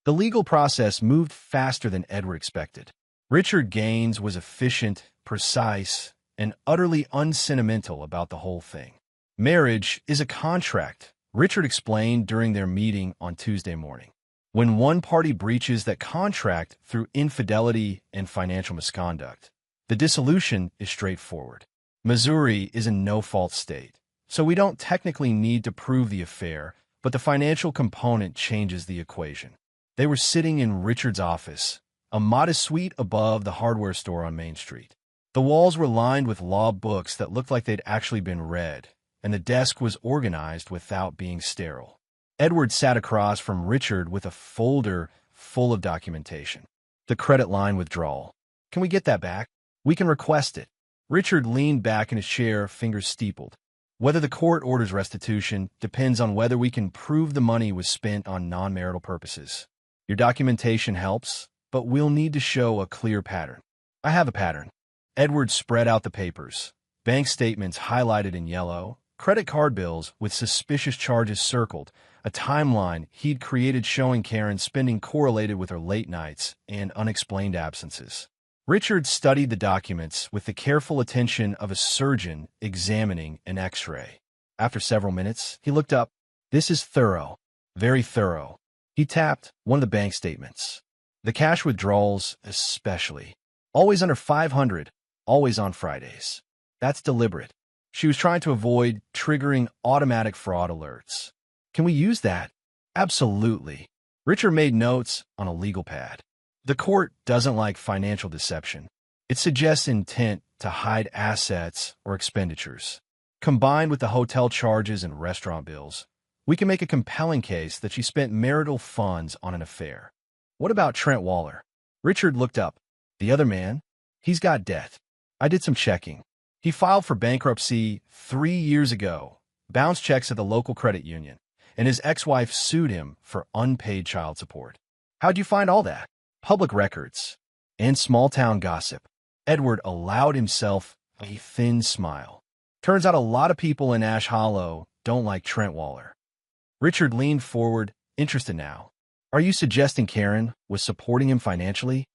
The legal process moved faster than Edward expected. Richard Gaines was efficient, precise, and utterly unsentimental about the whole thing. "Marriage is a contract," Richard explained during their meeting on Tuesday morning. "When one party breaches that contract through infidelity and financial misconduct, the dissolution is straightforward. Missouri is a no-fault state, so we don't technically need to prove the affair, but the financial component changes the equation." They were sitting in Richard's office, a modest suite above the hardware store on Main Street. The walls were lined with law books that looked like they'd actually been read, and the desk was organized without being sterile. Edward sat across from Richard with a folder full of documentation. "The credit line withdrawal. Can we get that back?" "We can request it." Richard leaned back in his chair, fingers steepled. "Whether the court orders restitution depends on whether we can prove the money was spent on non-marital purposes. Your documentation helps, but we'll need to show a clear pattern." "I have a pattern." Edward spread out the papers. Bank statements highlighted in yellow, credit card bills with suspicious charges circled, a timeline he'd created showing Karen's spending correlated with her late nights and unexplained absences. Richard studied the documents with the careful attention of a surgeon examining an X-ray. After several minutes, he looked up. "This is thorough. Very thorough." He tapped one of the bank statements. "The cash withdrawals especially. Always under 500, always on Fridays. That's deliberate." She was trying to avoid triggering automatic fraud alerts. "Can we use that?" "Absolutely." Richard made notes on a legal pad. "The court doesn't like financial deception. It suggests intent to hide assets or expenditures. Combined with the hotel charges and restaurant bills, we can make a compelling case that she spent marital funds on an affair." "What about Trent Waller?" Richard looked up. "The other man? He's got debt. I did some checking. He filed for bankruptcy 3 years ago, bounced checks at the local credit union, and his ex-wife sued him for unpaid child support." "How'd you find all that?" "Public records and small-town gossip." Edward allowed himself a thin smile. Turns out a lot of people in Ash Hollow don't like Trent Waller. Richard leaned forward, interested now. Are you suggesting Karen was supporting him financially?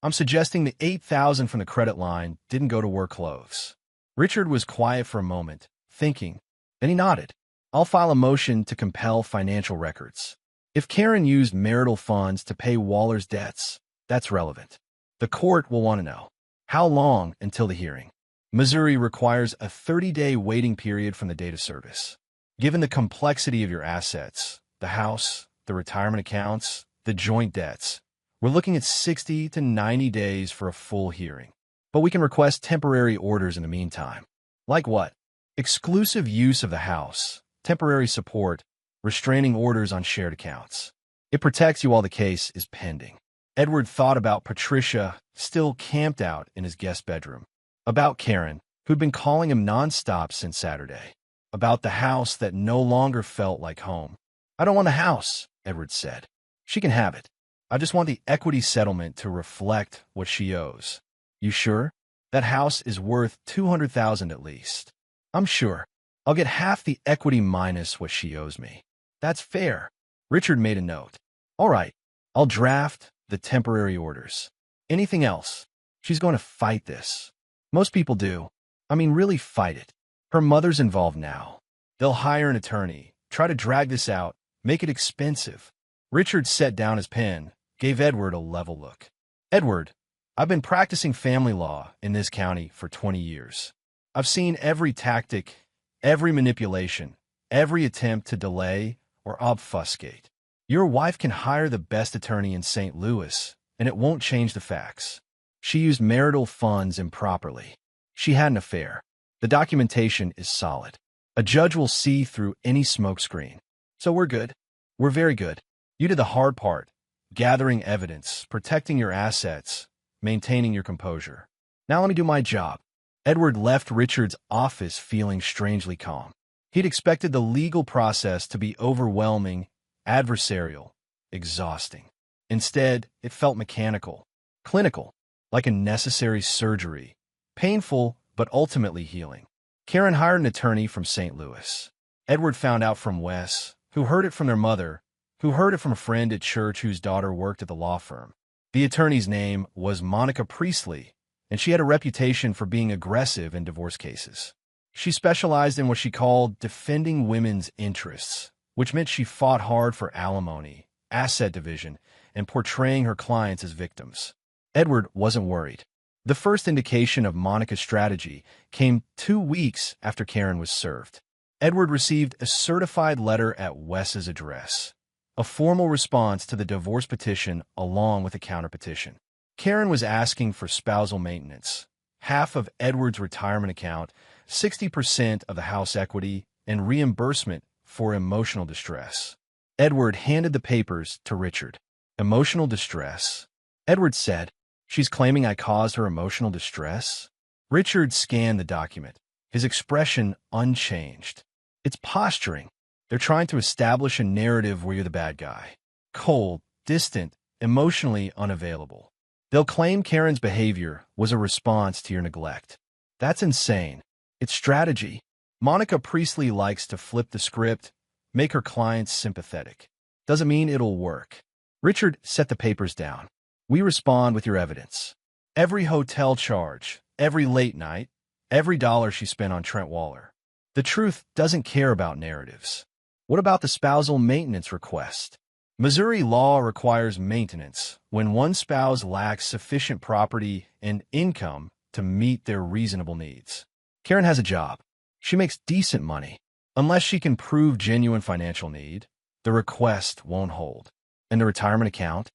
I'm suggesting the $8,000 from the credit line didn't go to her clothes. Richard was quiet for a moment, thinking. Then he nodded. I'll file a motion to compel financial records. If Karen used marital funds to pay Waller's debts, that's relevant. The court will want to know. How long until the hearing? Missouri requires a 30-day waiting period from the date of service. Given the complexity of your assets, the house, the retirement accounts, the joint debts, we're looking at 60 to 90 days for a full hearing. But we can request temporary orders in the meantime. Like what? Exclusive use of the house, temporary support, restraining orders on shared accounts. It protects you while the case is pending. Edward thought about Patricia, still camped out in his guest bedroom. About Karen, who'd been calling him nonstop since Saturday. About the house that no longer felt like home. I don't want the house, Edward said. She can have it. I just want the equity settlement to reflect what she owes. You sure? That house is worth $200,000 at least. I'm sure. I'll get half the equity minus what she owes me. That's fair. Richard made a note. All right, I'll draft the temporary orders. Anything else? She's going to fight this. Most people do. I mean, really fight it. Her mother's involved now. They'll hire an attorney, try to drag this out, make it expensive. Richard set down his pen, gave Edward a level look. Edward, I've been practicing family law in this county for 20 years. I've seen every tactic, every manipulation, every attempt to delay or obfuscate. Your wife can hire the best attorney in St. Louis, and it won't change the facts. She used marital funds improperly. She had an affair. The documentation is solid. A judge will see through any smokescreen. So we're good. We're very good. You did the hard part, gathering evidence, protecting your assets, maintaining your composure. Now let me do my job. Edward left Richard's office feeling strangely calm. He'd expected the legal process to be overwhelming, adversarial, exhausting. Instead, it felt mechanical, clinical, like a necessary surgery, painful but ultimately healing. Karen hired an attorney from St. Louis. Edward found out from Wes, who heard it from their mother, who heard it from a friend at church whose daughter worked at the law firm. The attorney's name was Monica Priestley, and she had a reputation for being aggressive in divorce cases. She specialized in what she called defending women's interests, which meant she fought hard for alimony, asset division, and portraying her clients as victims. Edward wasn't worried. The first indication of Monica's strategy came 2 weeks after Karen was served. Edward received a certified letter at Wes's address, a formal response to the divorce petition along with a counterpetition. Karen was asking for spousal maintenance, half of Edward's retirement account, 60% of the house equity, and reimbursement for emotional distress. Edward handed the papers to Richard. Emotional distress? Edward said, she's claiming I caused her emotional distress? Richard scanned the document, his expression unchanged. It's posturing. They're trying to establish a narrative where you're the bad guy. Cold, distant, emotionally unavailable. They'll claim Karen's behavior was a response to your neglect. That's insane. It's strategy. Monica Priestley likes to flip the script, make her clients sympathetic. Doesn't mean it'll work. Richard set the papers down. We respond with your evidence. Every hotel charge, every late night, every dollar she spent on Trent Waller. The truth doesn't care about narratives. What about the spousal maintenance request? Missouri law requires maintenance when one spouse lacks sufficient property and income to meet their reasonable needs. Karen has a job. She makes decent money. Unless she can prove genuine financial need, the request won't hold. And the retirement account?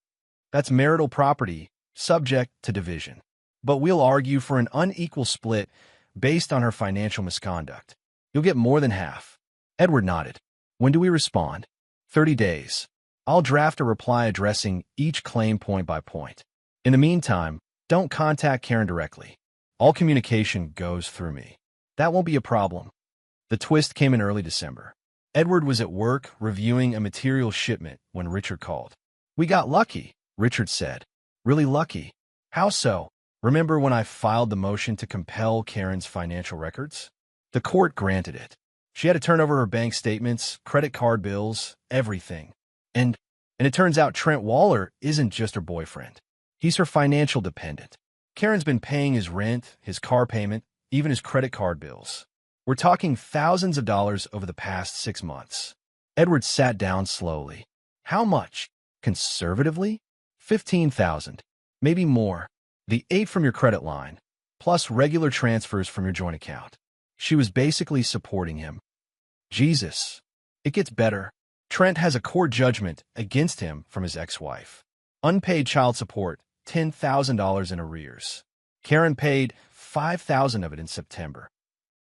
That's marital property, subject to division. But we'll argue for an unequal split based on her financial misconduct. You'll get more than half. Edward nodded. When do we respond? 30 days. I'll draft a reply addressing each claim point by point. In the meantime, don't contact Karen directly. All communication goes through me. That won't be a problem. The twist came in early December. Edward was at work reviewing a material shipment when Richard called. We got lucky, Richard said. Really lucky. How so? Remember when I filed the motion to compel Karen's financial records? The court granted it. She had to turn over her bank statements, credit card bills, everything. And it turns out Trent Waller isn't just her boyfriend. He's her financial dependent. Karen's been paying his rent, his car payment, even his credit card bills. We're talking thousands of dollars over the past 6 months. Edward sat down slowly. How much? Conservatively? 15,000. Maybe more. The 8 from your credit line, plus regular transfers from your joint account. She was basically supporting him. Jesus. It gets better. Trent has a court judgment against him from his ex-wife. Unpaid child support, $10,000 in arrears. Karen paid $5,000 of it in September.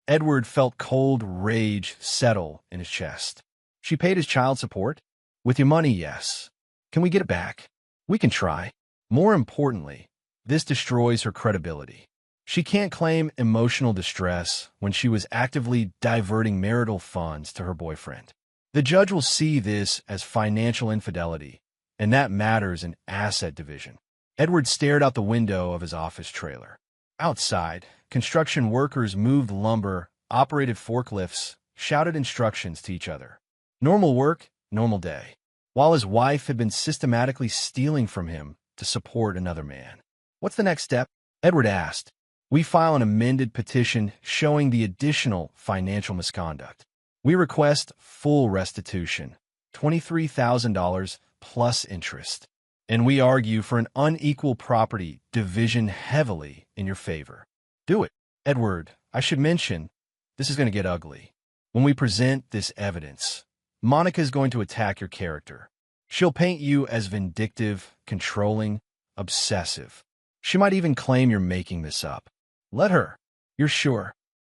Edward felt cold rage settle in his chest. She paid his child support? With your money, yes. Can we get it back? We can try. More importantly, this destroys her credibility. She can't claim emotional distress when she was actively diverting marital funds to her boyfriend. The judge will see this as financial infidelity, and that matters in asset division. Edward stared out the window of his office trailer. Outside, construction workers moved lumber, operated forklifts, shouted instructions to each other. Normal work, normal day. While his wife had been systematically stealing from him to support another man. What's the next step? Edward asked. We file an amended petition showing the additional financial misconduct. We request full restitution, $23,000 plus interest. And we argue for an unequal property division heavily in your favor. Do it. Edward, I should mention, this is going to get ugly. When we present this evidence, Monica is going to attack your character. She'll paint you as vindictive, controlling, obsessive. She might even claim you're making this up. Let her. You're sure.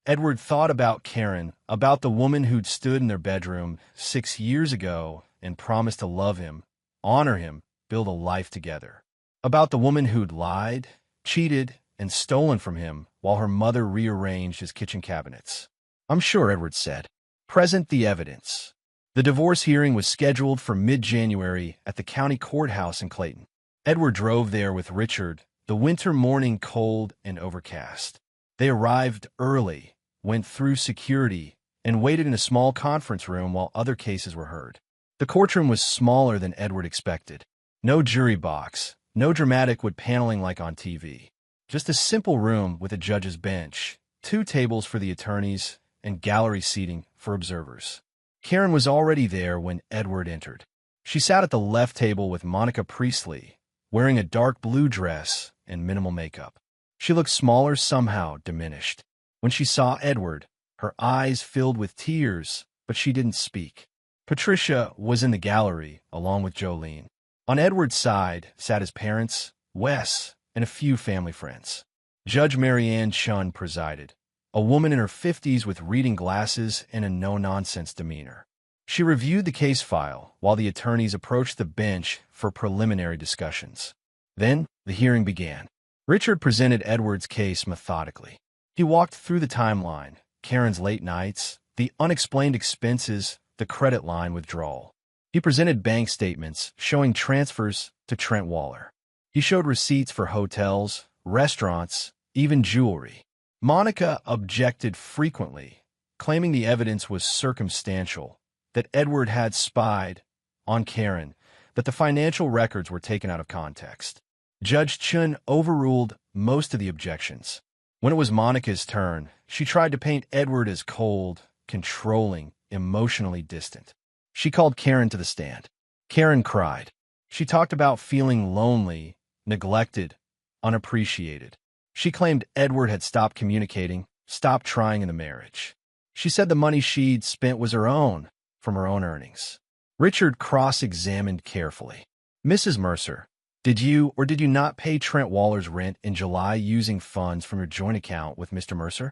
Edward thought about Karen, about the woman who'd stood in their bedroom 6 years ago and promised to love him, honor him, build a life together. About the woman who'd lied, cheated, and stolen from him while her mother rearranged his kitchen cabinets. I'm sure, Edward said. Present the evidence. The divorce hearing was scheduled for mid-January at the county courthouse in Clayton. Edward drove there with Richard, the winter morning cold and overcast. They arrived early, went through security, and waited in a small conference room while other cases were heard. The courtroom was smaller than Edward expected. No jury box, no dramatic wood paneling like on TV. Just a simple room with a judge's bench, 2 tables for the attorneys, and gallery seating for observers. Karen was already there when Edward entered. She sat at the left table with Monica Priestley, wearing a dark blue dress and minimal makeup. She looked smaller, somehow diminished. When she saw Edward, her eyes filled with tears, but she didn't speak. Patricia was in the gallery, along with Jolene. On Edward's side sat his parents, Wes, and a few family friends. Judge Marianne Chun presided, a woman in her 50s with reading glasses and a no-nonsense demeanor. She reviewed the case file while the attorneys approached the bench for preliminary discussions. Then, the hearing began. Richard presented Edward's case methodically. He walked through the timeline, Karen's late nights, the unexplained expenses, the credit line withdrawal. He presented bank statements showing transfers to Trent Waller. He showed receipts for hotels, restaurants, even jewelry. Monica objected frequently, claiming the evidence was circumstantial, that Edward had spied on Karen, that the financial records were taken out of context. Judge Chun overruled most of the objections. When it was Monica's turn, she tried to paint Edward as cold, controlling, emotionally distant. She called Karen to the stand. Karen cried. She talked about feeling lonely, neglected, unappreciated. She claimed Edward had stopped communicating, stopped trying in the marriage. She said the money she'd spent was her own, from her own earnings. Richard cross-examined carefully. Mrs. Mercer, did you or did you not pay Trent Waller's rent in July using funds from your joint account with Mr. Mercer?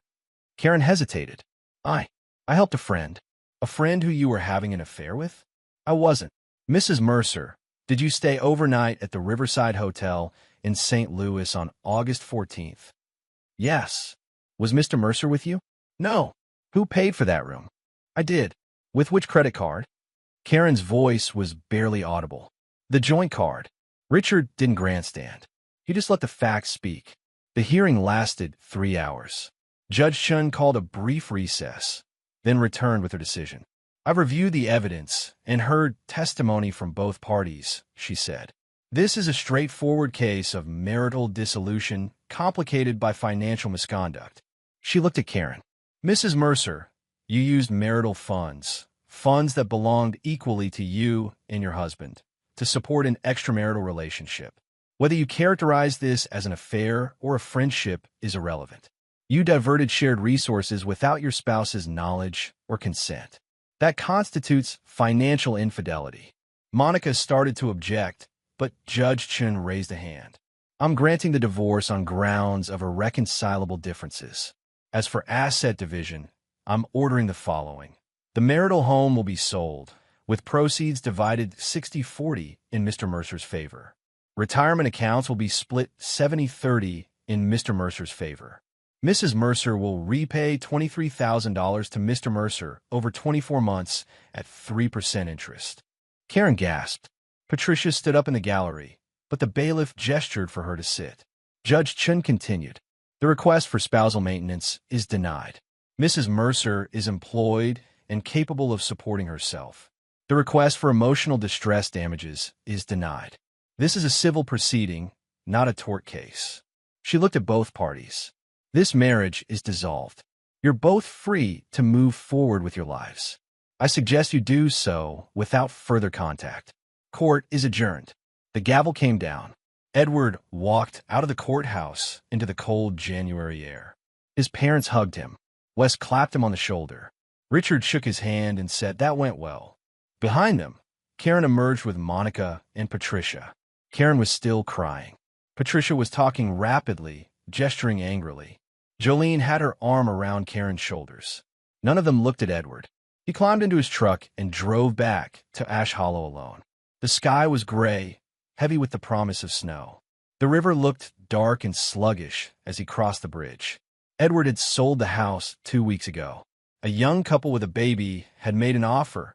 Karen hesitated. I helped a friend. A friend who you were having an affair with? I wasn't. Mrs. Mercer, did you stay overnight at the Riverside Hotel in St. Louis on August 14th? Yes. Was Mr. Mercer with you? No. Who paid for that room? I did. With which credit card? Karen's voice was barely audible. The joint card. Richard didn't grandstand. He just let the facts speak. The hearing lasted 3 hours. Judge Chun called a brief recess, then returned with her decision. "I've reviewed the evidence and heard testimony from both parties," she said. "This is a straightforward case of marital dissolution complicated by financial misconduct." She looked at Karen. "Mrs. Mercer, you used marital funds that belonged equally to you and your husband, to support an extramarital relationship. Whether you characterize this as an affair or a friendship is irrelevant. You diverted shared resources without your spouse's knowledge or consent. That constitutes financial infidelity." Monica started to object, but Judge Chun raised a hand. "I'm granting the divorce on grounds of irreconcilable differences. As for asset division, I'm ordering the following. The marital home will be sold, with proceeds divided 60-40 in Mr. Mercer's favor. Retirement accounts will be split 70-30 in Mr. Mercer's favor. Mrs. Mercer will repay $23,000 to Mr. Mercer over 24 months at 3% interest." Karen gasped. Patricia stood up in the gallery, but the bailiff gestured for her to sit. Judge Chun continued. "The request for spousal maintenance is denied. Mrs. Mercer is employed and capable of supporting herself. The request for emotional distress damages is denied. This is a civil proceeding, not a tort case." She looked at both parties. "This marriage is dissolved. You're both free to move forward with your lives. I suggest you do so without further contact. Court is adjourned." The gavel came down. Edward walked out of the courthouse into the cold January air. His parents hugged him. Wes clapped him on the shoulder. Richard shook his hand and said, "That went well." Behind them, Karen emerged with Monica and Patricia. Karen was still crying. Patricia was talking rapidly, gesturing angrily. Jolene had her arm around Karen's shoulders. None of them looked at Edward. He climbed into his truck and drove back to Ash Hollow alone. The sky was gray, heavy with the promise of snow. The river looked dark and sluggish as he crossed the bridge. Edward had sold the house 2 weeks ago. A young couple with a baby had made an offer.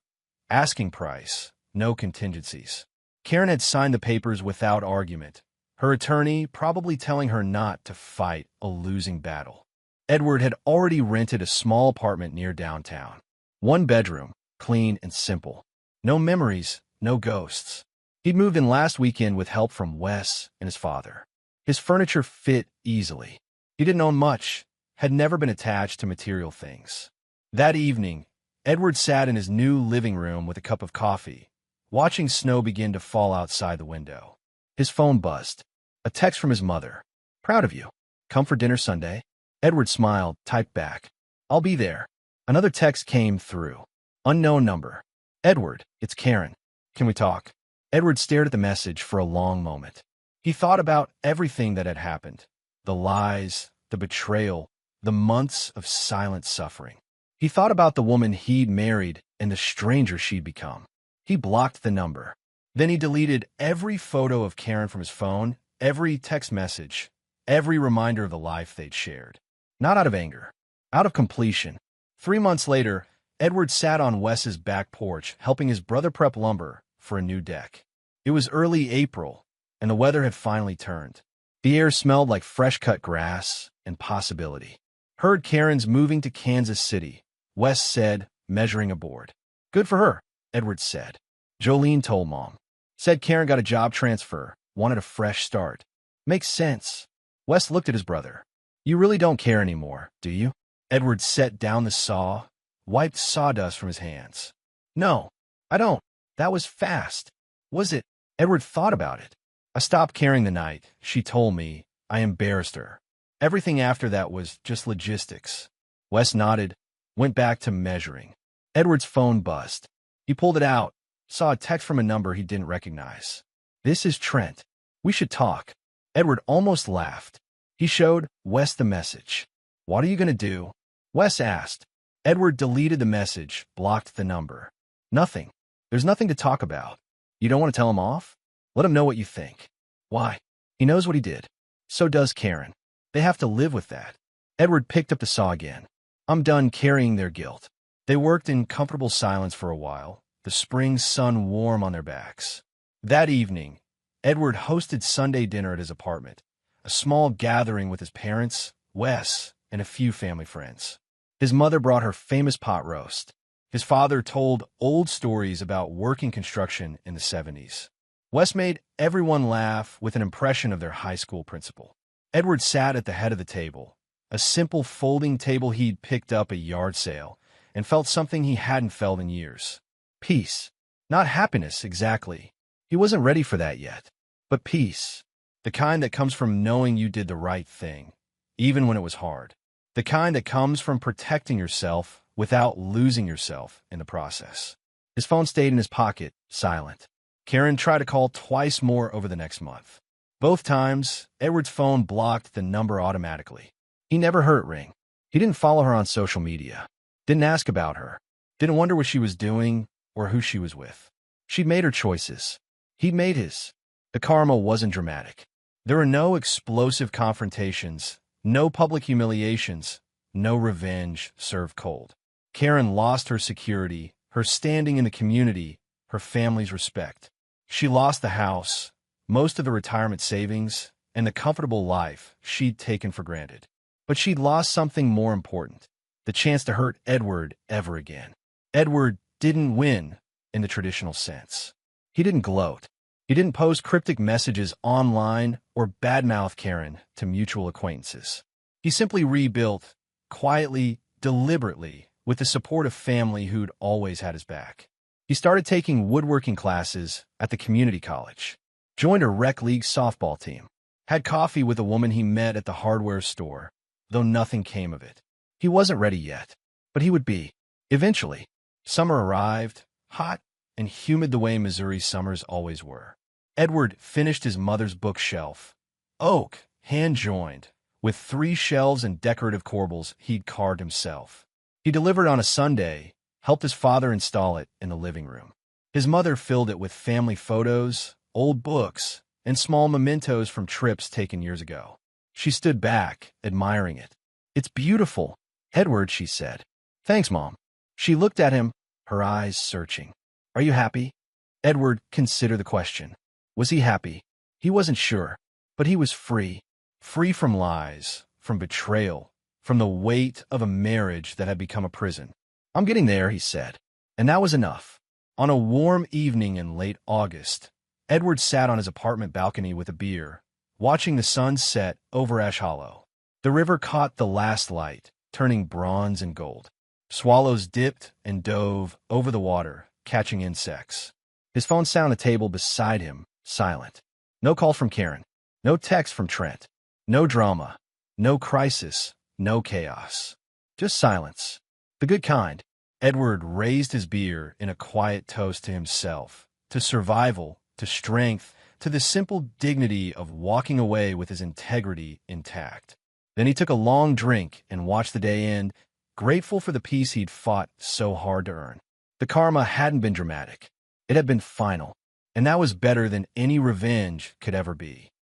Asking price, no contingencies. Karen had signed the papers without argument, her attorney probably telling her not to fight a losing battle. Edward had already rented a small apartment near downtown. 1 bedroom, clean and simple. No memories, no ghosts. He'd moved in last weekend with help from Wes and his father. His furniture fit easily. He didn't own much, had never been attached to material things. That evening, Edward sat in his new living room with a cup of coffee, watching snow begin to fall outside the window. His phone buzzed. A text from his mother. "Proud of you. Come for dinner Sunday?" Edward smiled, typed back, "I'll be there." Another text came through. Unknown number. "Edward, it's Karen. Can we talk?" Edward stared at the message for a long moment. He thought about everything that had happened. The lies, the betrayal, the months of silent suffering. He thought about the woman he'd married and the stranger she'd become. He blocked the number. Then he deleted every photo of Karen from his phone, every text message, every reminder of the life they'd shared. Not out of anger, out of completion. 3 months later, Edward sat on Wes's back porch, helping his brother prep lumber for a new deck. It was early April, and the weather had finally turned. The air smelled like fresh-cut grass and possibility. "Heard Karen's moving to Kansas City," Wes said, measuring a board. "Good for her," Edward said. Jolene told Mom. Said Karen got a job transfer, wanted a fresh start. "Makes sense." Wes looked at his brother. "You really don't care anymore, do you?" Edward set down the saw, wiped sawdust from his hands. "No, I don't. That was fast." "Was it?" Edward thought about it. "I stopped caring the night she told me I embarrassed her. Everything after that was just logistics." Wes nodded, went back to measuring. Edward's phone buzzed. He pulled it out, saw a text from a number he didn't recognize. "This is Trent. We should talk." Edward almost laughed. He showed Wes the message. "What are you going to do?" Wes asked. Edward deleted the message, blocked the number. "Nothing. There's nothing to talk about. You don't want to tell him off? Let him know what you think." "Why? He knows what he did. So does Karen. They have to live with that." Edward picked up the saw again. "I'm done carrying their guilt." They worked in comfortable silence for a while, the spring sun warm on their backs. That evening, Edward hosted Sunday dinner at his apartment, a small gathering with his parents, Wes, and a few family friends. His mother brought her famous pot roast. His father told old stories about working construction in the 70s. Wes made everyone laugh with an impression of their high school principal. Edward sat at the head of the table, a simple folding table he'd picked up at a yard sale, and felt something he hadn't felt in years. Peace. Not happiness, exactly. He wasn't ready for that yet. But peace. The kind that comes from knowing you did the right thing, even when it was hard. The kind that comes from protecting yourself without losing yourself in the process. His phone stayed in his pocket, silent. Karen tried to call twice more over the next month. Both times, Edward's phone blocked the number automatically. He never heard it ring. He didn't follow her on social media. Didn't ask about her. Didn't wonder what she was doing or who she was with. She'd made her choices. He'd made his. The karma wasn't dramatic. There were no explosive confrontations, no public humiliations, no revenge served cold. Karen lost her security, her standing in the community, her family's respect. She lost the house, most of the retirement savings, and the comfortable life she'd taken for granted. But she'd lost something more important, the chance to hurt Edward ever again. Edward didn't win in the traditional sense. He didn't gloat. He didn't post cryptic messages online or badmouth Karen to mutual acquaintances. He simply rebuilt, quietly, deliberately, with the support of family who'd always had his back. He started taking woodworking classes at the community college, joined a rec league softball team, had coffee with a woman he met at the hardware store, though nothing came of it. He wasn't ready yet, but he would be. Eventually, summer arrived, hot and humid the way Missouri summers always were. Edward finished his mother's bookshelf, oak, hand-joined, with 3 shelves and decorative corbels he'd carved himself. He delivered on a Sunday, helped his father install it in the living room. His mother filled it with family photos, old books, and small mementos from trips taken years ago. She stood back, admiring it. "It's beautiful, Edward," she said. "Thanks, Mom." She looked at him, her eyes searching. "Are you happy?" Edward considered the question. Was he happy? He wasn't sure, but he was free. Free from lies, from betrayal, from the weight of a marriage that had become a prison. "I'm getting there," he said. And that was enough. On a warm evening in late August, Edward sat on his apartment balcony with a beer, watching the sun set over Ash Hollow. The river caught the last light, turning bronze and gold. Swallows dipped and dove over the water, catching insects. His phone sat on a table beside him, silent. No call from Karen. No text from Trent. No drama. No crisis. No chaos. Just silence. The good kind. Edward raised his beer in a quiet toast to himself, to survival, to strength, to the simple dignity of walking away with his integrity intact. Then he took a long drink and watched the day end, grateful for the peace he'd fought so hard to earn. The karma hadn't been dramatic. It had been final, and that was better than any revenge could ever be.